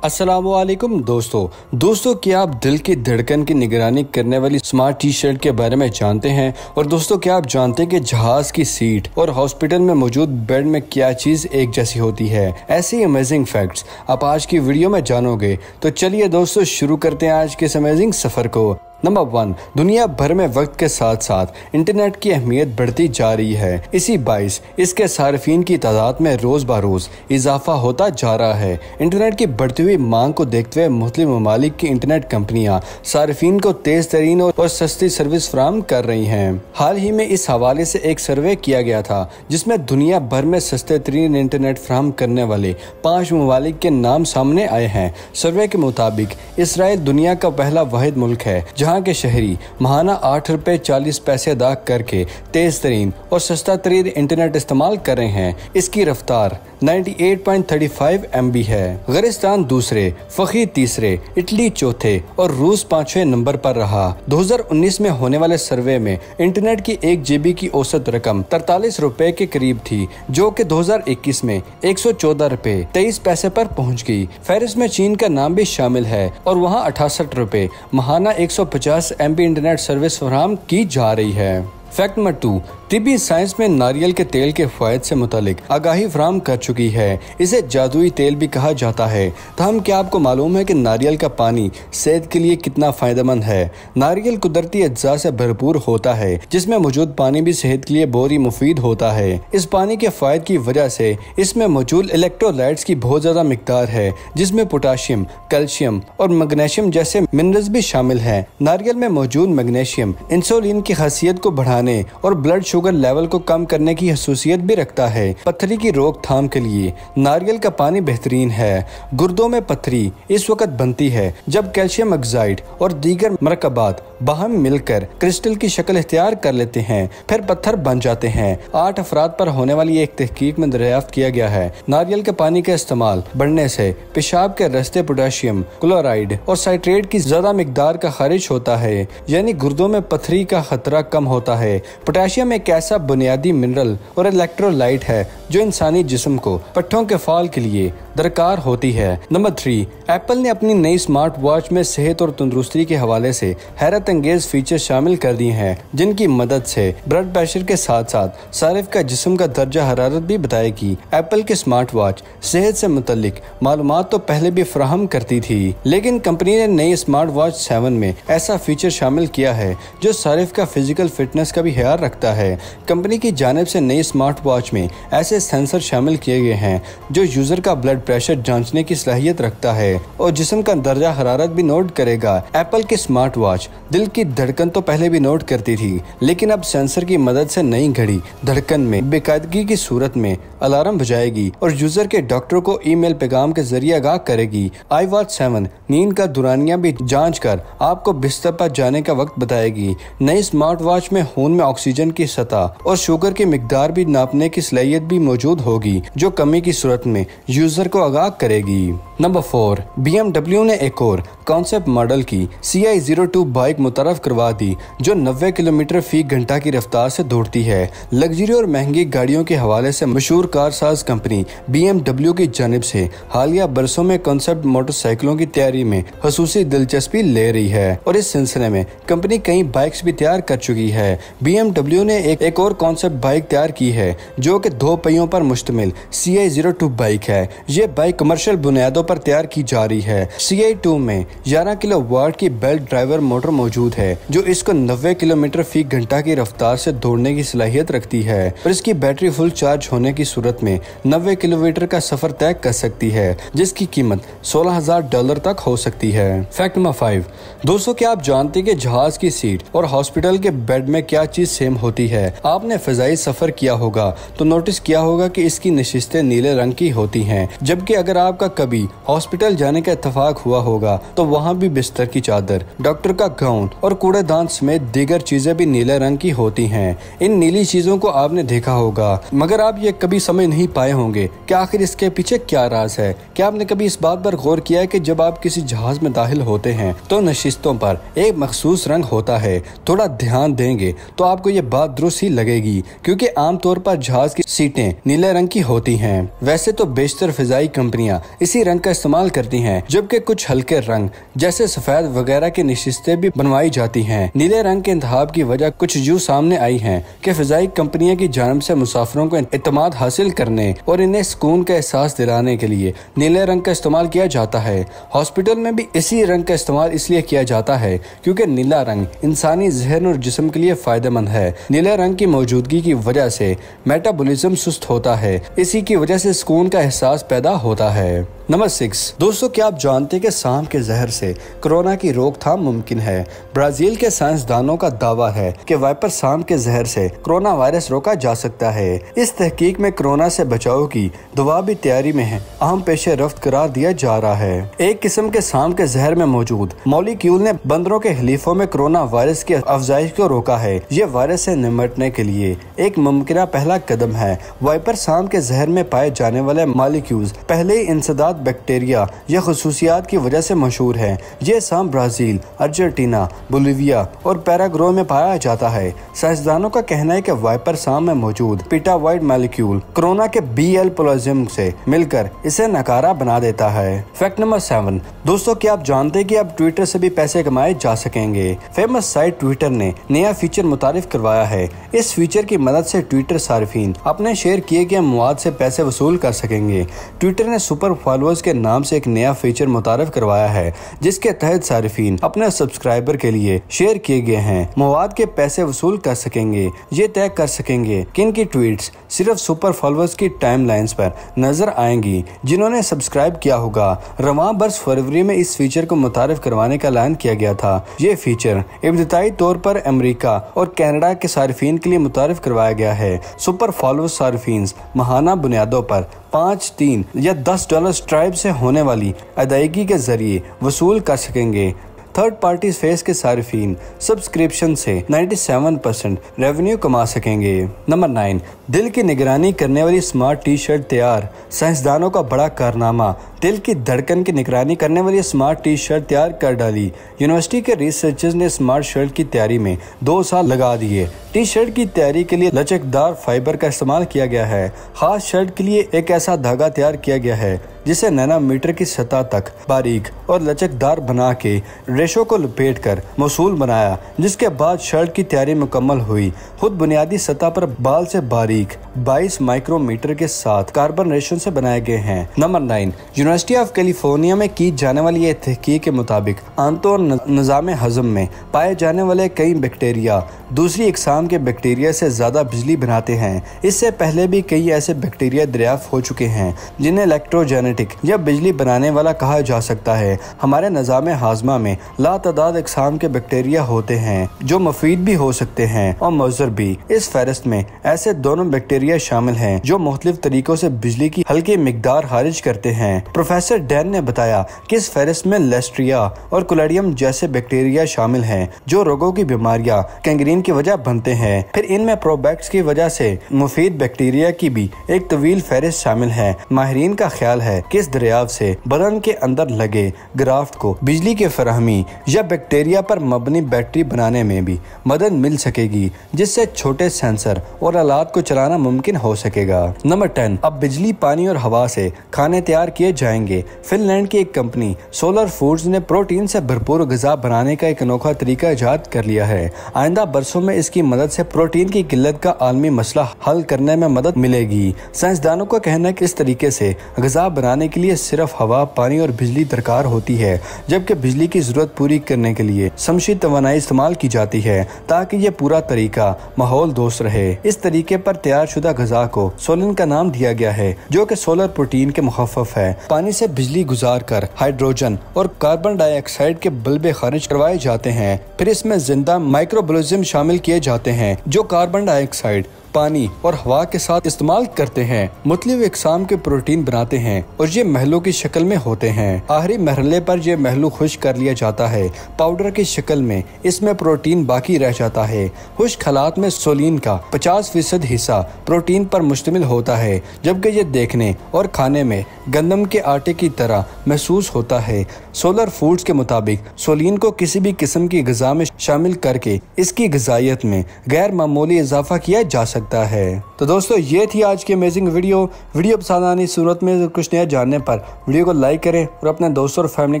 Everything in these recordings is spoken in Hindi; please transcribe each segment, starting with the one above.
अस्सलामुअलैकुम दोस्तों क्या आप दिल की धड़कन की निगरानी करने वाली स्मार्ट टी शर्ट के बारे में जानते हैं? और दोस्तों क्या आप जानते हैं कि जहाज की सीट और हॉस्पिटल में मौजूद बेड में क्या चीज एक जैसी होती है? ऐसी अमेजिंग फैक्ट्स आप आज की वीडियो में जानोगे। तो चलिए दोस्तों शुरू करते हैं आज के इस अमेजिंग सफर को। नंबर 1, दुनिया भर में वक्त के साथ साथ इंटरनेट की अहमियत बढ़ती जा रही है। इसी बाइस इसके सार्फिन की तादाद में रोज बरोज इजाफा होता जा रहा है। इंटरनेट की बढ़ती हुई मांग को देखते हुए मुख्तलिफ ममालिक की इंटरनेट कंपनियां सार्फिन को तेज तरीन और सस्ती सर्विस फराहम कर रही हैं। हाल ही में इस हवाले से एक सर्वे किया गया था जिसमें दुनिया भर में सस्ते तरीन इंटरनेट फराहम करने वाले 5 ममालिक के नाम सामने आए हैं। सर्वे के मुताबिक इसराइल दुनिया का पहला वाहिद मुल्क है जहाँ के शहरी महाना $8.40 अदा करके तेज तरीन और सस्ता तरीन इंटरनेट इस्तेमाल कर रहे हैं। इसकी रफ्तार 98.35 MB है। गिरस्तान दूसरे, फखी तीसरे, इटली चौथे और रूस 5वें नंबर पर रहा। 2019 में होने वाले सर्वे में इंटरनेट की 1 GB की औसत रकम 43 रुपए के करीब थी, जो कि 2021 में 114 रुपए 23 पैसे पर पहुंच गई। फहरिस्त में चीन का नाम भी शामिल है और वहां 68 रुपए महाना 150 MB इंटरनेट सर्विस फराहम की जा रही है। फैक्ट नंबर 2, तिब्बी साइंस में नारियल के तेल के फायदे से मुतालिक आगाही फराहम कर चुकी है। इसे जादुई तेल भी कहा जाता है। तहम क्या आपको मालूम है कि नारियल का पानी सेहत के लिए कितना फायदेमंद है? नारियल कुदरती अज्जा से भरपूर होता है जिसमें मौजूद पानी भी सेहत के लिए बहुत ही मुफीद होता है। इस पानी के फायदे की वजह से इसमें मौजूद इलेक्ट्रोलाइट्स की बहुत ज्यादा मिकदार है जिसमें पोटाशियम, कैल्शियम और मैग्नीशियम जैसे मिनरल्स भी शामिल है। नारियल में मौजूद मैग्नीशियम इंसुलिन की खासियत को बढ़ाने और ब्लड शुगर लेवल को कम करने की खसूसियत भी रखता है। पत्थरी की रोकथाम के लिए नारियल का पानी बेहतरीन है। गुर्दों में पत्थरी इस वक्त बनती है जब कैल्शियम ऑक्साइड और दीगर मरकबात बाहम मिलकर क्रिस्टल की शक्ल इख्तियार कर लेते हैं, फिर पत्थर बन जाते हैं। 8 अफराद पर होने वाली एक तहकीक में दरियाफ्त किया गया है नारियल के पानी का इस्तेमाल बढ़ने से पेशाब के रास्ते पोटेशियम क्लोराइड और साइट्रेट की ज्यादा मिकदार का खारिज होता है, यानी गुर्दों में पत्थरी का खतरा कम होता है। पोटेशियम एक ऐसा बुनियादी मिनरल और इलेक्ट्रोलाइट है जो इंसानी जिस्म को पट्टों के फाल के लिए दरकार होती है। नंबर 3, एप्पल ने अपनी नई स्मार्ट वॉच में सेहत और तंदुरुस्ती के हवाले से हैरत अंगेज फीचर शामिल कर दिए हैं जिनकी मदद से ब्लड प्रेशर के साथ साथ सारिफ का जिस्म का दर्जा हरारत भी बताएगी। एप्पल की स्मार्ट वॉच सेहत से मुतल्लिक मालूमात तो पहले भी फराहम करती थी, लेकिन कंपनी ने नई स्मार्ट वॉच 7 में ऐसा फीचर शामिल किया है जो सारिफ का फिजिकल फिटनेस का भी ख्याल रखता है। कंपनी की जानिब से नई स्मार्ट वॉच में ऐसे सेंसर शामिल किए गए हैं जो यूजर का ब्लड प्रेशर जांचने की सलाहियत रखता है और जिस्म का दर्जा हरारत भी नोट करेगा। एप्पल की स्मार्ट वॉच दिल की धड़कन तो पहले भी नोट करती थी, लेकिन अब सेंसर की मदद से नई घड़ी धड़कन में बेकायदगी की सूरत में अलार्म बजाएगी और यूजर के डॉक्टर को ईमेल पैगाम के जरिए आगाह करेगी। iWatch 7 नींद का दुरानिया भी जांच कर आपको बिस्तर पर जाने का वक्त बताएगी। नई स्मार्ट वॉच में खून में ऑक्सीजन की सतह और शुगर की मिकदार भी नापने की सलाहियत भी मौजूद होगी जो कमी की सूरत में यूजर को आगाह करेगी। नंबर 4, BMW ने एक और कॉन्सेप्ट मॉडल की CI02 बाइक मुतरफ करवा दी जो 90 किलोमीटर फी घंटा की रफ्तार से दौड़ती है। लग्जरी और महंगी गाड़ियों के हवाले से मशहूर कारसाज कंपनी BMW की जानिब से हालिया बरसों में कॉन्सेप्ट मोटरसाइकिलों की तैयारी में खसूसी दिलचस्पी ले रही है और इस सिलसिले में कंपनी कई बाइक्स भी तैयार कर चुकी है। BMW ने एक और कॉन्सेप्ट बाइक तैयार की है जो कि 2 पहियों पर मुश्तमिल CI02 बाइक है। ये बाइक कमर्शियल बुनियादों पर तैयार की जा रही है। CI2 में 11 किलोवाट की बेल्ट ड्राइवर मोटर मौजूद है जो इसको 90 किलोमीटर फी घंटा की रफ्तार से दौड़ने की सलाहियत रखती है और इसकी बैटरी फुल चार्ज होने की सूरत में 90 किलोमीटर का सफर तय कर सकती है जिसकी कीमत $16,000 तक हो सकती है। फैक्ट नंबर 5, दोस्तों क्या आप जानते हैं कि जहाज की सीट और हॉस्पिटल के बेड में क्या चीज सेम होती है? आपने फजाई सफर किया होगा तो नोटिस किया होगा कि इसकी नशिस्तें नीले रंग की होती हैं, जबकि अगर आपका कभी हॉस्पिटल जाने का इत्तेफाक हुआ होगा तो वहाँ भी बिस्तर की चादर, डॉक्टर का गाउन और कूड़ेदान समेत दीगर चीजें भी नीले रंग की होती हैं। इन नीली चीजों को आपने देखा होगा मगर आप ये कभी समझ नहीं पाए होंगे कि आखिर इसके पीछे क्या राज है। क्या आपने कभी इस बात पर गौर किया है कि जब आप किसी जहाज में दाखिल होते हैं तो नशिस्तों पर एक मखसूस रंग होता है? थोड़ा ध्यान देंगे तो आपको ये बात दुरुस्त ही लगेगी क्योंकि आमतौर पर जहाज की सीटें नीले रंग की होती हैं। वैसे तो बेशतर फिजाई कंपनियां इसी रंग का इस्तेमाल करती हैं, जबकि कुछ हल्के रंग जैसे सफेद वगैरह की नशिस्तें भी बनवाई जाती हैं। नीले रंग के इंतखाब की वजह कुछ यूं सामने आई है कि फ़िज़ाई कंपनियों की जानिब से मुसाफिरों को इत्मीनान हासिल करने और इन्हें सुकून का एहसास दिलाने के लिए नीले रंग का इस्तेमाल किया जाता है। हॉस्पिटल में भी इसी रंग का इस्तेमाल इसलिए किया जाता है क्योंकि नीला रंग इंसानी ज़हन और जिस्म के लिए फायदेमंद है। नीले रंग की मौजूदगी की वजह से मेटाबॉलिज्म सुस्त होता है, इसी की वजह से सुकून का एहसास पैदा होता है। नंबर 6, दोस्तों क्या आप जानते हैं कि सांप के जहर से कोरोना की रोकथाम मुमकिन है? ब्राजील के साइंसदानों का दावा है कि वाइपर सांप के जहर से कोरोना वायरस रोका जा सकता है। इस तहकीक में कोरोना से बचाव की दवा भी तैयारी में है, अहम पेशे रफ्त करार दिया जा रहा है। एक किस्म के सांप के जहर में मौजूद मॉलिक्यूल ने बंदरों के खलीफों में कोरोना वायरस की अफजाइश को रोका है। ये वायरस से निपटने के लिए एक मुमकिन पहला कदम है। वाइपर सांप के जहर में पाए जाने वाले मॉलिक्यूल्स पहले ही इंसदाद बैक्टीरिया या खसूसियात की वजह से मशहूर है। ये सांप ब्राजील, अर्जेंटीना, बोलिविया और पैराग्वे में पाया जाता है। साइंसदानों का कहना है कि वाइपर सांप में मौजूद पिटावाइड मॉलिक्यूल कोरोना के BL प्लाज्म से मिलकर इसे नकारा बना देता है। फैक्ट नंबर 7, दोस्तों क्या आप जानते हैं कि अब ट्विटर से भी पैसे कमाए जा सकेंगे? फेमस साइट ट्विटर ने नया फीचर मुतारिफ करवाया है। इस फीचर की मदद से ट्विटर सार्फिन अपने शेयर किए गए मवाद से पैसे वसूल कर सकेंगे। ट्विटर ने सुपर फॉलोअर्स के नाम से एक नया फीचर मुतारिफ करवाया है, जिसके तहत सार्फिन अपने सब्सक्राइबर के लिए शेयर किए गए हैं मवाद के पैसे वसूल कर सकेंगे। ये तय कर सकेंगे कि इनकी ट्वीट्स सिर्फ सुपर फॉलोअर्स की टाइमलाइंस पर नजर आएंगी जिन्होंने सब्सक्राइब किया होगा। रवां बरस फरवरी में इस फीचर को मुतारिफ करवाने का ऐलान किया गया था। ये फीचर इब्तिदाई तौर पर अमेरिका और कनाडा के सार्फिन के लिए मुतारिफ करवाया गया है। सुपर फॉलोअर्स सार्फिन माहाना बुनियादों पर 5, 3 या $10 स्ट्राइप से होने वाली अदायगी के जरिए वसूल कर सकेंगे। थर्ड पार्टी फेस के सार्फिन सब्सक्रिप्शन से 97% रेवेन्यू कमा सकेंगे। नंबर 9, दिल की निगरानी करने वाली स्मार्ट टी शर्ट तैयार। साइंसदानों का बड़ा कारनामा, दिल की धड़कन की निगरानी करने वाली स्मार्ट टी शर्ट तैयार कर डाली। यूनिवर्सिटी के रिसर्चर्स ने स्मार्ट शर्ट की तैयारी में 2 साल लगा दिए। टी शर्ट की तैयारी के लिए लचकदार फाइबर का इस्तेमाल किया गया है। खास शर्ट के लिए एक ऐसा धागा तैयार किया गया है जिसे नैनोमीटर की सतह तक बारीक और लचकदार बना के रेशो को लपेट कर मौसूल बनाया, जिसके बाद शर्ट की तैयारी मुकम्मल हुई। खुद बुनियादी सतह पर बाल से बारीक 22 माइक्रोमीटर के साथ कार्बन रेशो से बनाए गए हैं। नंबर 9, यूनिवर्सिटी ऑफ कैलिफोर्निया में की जाने वाली यह तहकीक के मुताबिक आंतों और निज़ाम हजम में पाए जाने वाले कई बैक्टीरिया दूसरी इकसाम के बैक्टीरिया से ज्यादा बिजली बनाते हैं। इससे पहले भी कई ऐसे बैक्टीरिया दरियाफ्त हो चुके हैं जिन्हें इलेक्ट्रोजेनेटिक या बिजली बनाने वाला कहा जा सकता है। हमारे निज़ाम हाजमा में लातादाद इकसाम के बैक्टीरिया होते हैं जो मुफीद भी हो सकते हैं और मुज़र भी। इस फहरिस्त में ऐसे दोनों बैक्टीरिया शामिल हैं जो मुख्तलिफ तरीकों से बिजली की हल्की मिकदार खारिज करते हैं। प्रोफेसर डैन ने बताया कि इस फहरिस्त में लेस्ट्रिया और कोलेडियम जैसे बैक्टीरिया शामिल हैं जो रोगों की बीमारियां कैंग्रीन की वजह बनते हैं। फिर इनमें प्रोबैक्स की वजह से मुफीद बैक्टीरिया की भी एक तवील फहरिस्त शामिल है। माहिरीन का ख्याल है कि इस दरियाफ्त से बदन के अंदर लगे ग्राफ्ट को बिजली की फराहमी या बैक्टीरिया पर मबनी बैटरी बनाने में भी मदद मिल सकेगी, जिससे छोटे सेंसर और आलात को चलाना मुमकिन हो सकेगा। नंबर 10, अब बिजली, पानी और हवा से खाने तैयार किए जाएंगे। फिनलैंड की एक कंपनी सोलर फूड्स ने प्रोटीन से भरपूर ग़िज़ा बनाने का एक अनोखा तरीका इजाद कर लिया है। आइंदा बरसों में इसकी मदद से प्रोटीन की किल्लत का आलमी मसला हल करने में मदद मिलेगी। साइंसदानों का कहना है कि इस तरीके से ग़िज़ा बनाने के लिए सिर्फ हवा, पानी और बिजली दरकार होती है, जबकि बिजली की जरूरत पूरी करने के लिए शमसी तवानाई इस्तेमाल की जाती है ताकि ये पूरा तरीका माहौल दोस्त रहे। इस तरीके पर तैयार शुदा ग़िज़ा को सोलिन का नाम दिया गया है, जो कि सोलर प्रोटीन के मुखफ़फ़ है। पानी से बिजली गुजार कर हाइड्रोजन और कार्बन डाइऑक्साइड के बल्बे खारिज करवाए जाते हैं। फिर इसमें जिंदा माइक्रोबोलिज्म शामिल किए जाते हैं जो कार्बन डाइऑक्साइड, पानी और हवा के साथ इस्तेमाल करते हैं, मुख्तलिफ इकसाम के प्रोटीन बनाते हैं और ये महलों की शक्ल में होते हैं। आखिरी मरहले पर यह महलू खुश्क कर लिया जाता है। पाउडर की शक्ल में इसमें प्रोटीन बाकी रह जाता है। खुश्क हालात में सोलिन का 50% हिस्सा प्रोटीन पर मुश्तमिल होता है, जबकि ये देखने और खाने में गंदम के आटे की तरह महसूस होता है। सोलर फूड्स के मुताबिक सोलिन को किसी भी किस्म की ग़िज़ा में शामिल करके इसकी ग़िज़ाइयत में गैर मामूली इजाफा किया जा सकता सकता है। तो दोस्तों ये थी आज की अमेजिंग वीडियो पसंद आने सूरत में कुछ नया जानने पर वीडियो को लाइक करें और अपने दोस्तों और फैमिली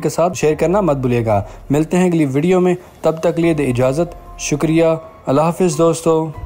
के साथ शेयर करना मत भूलिएगा। मिलते हैं अगली वीडियो में, तब तक लिए दे इजाज़त। शुक्रिया, अल्लाह हाफिज़ दोस्तों।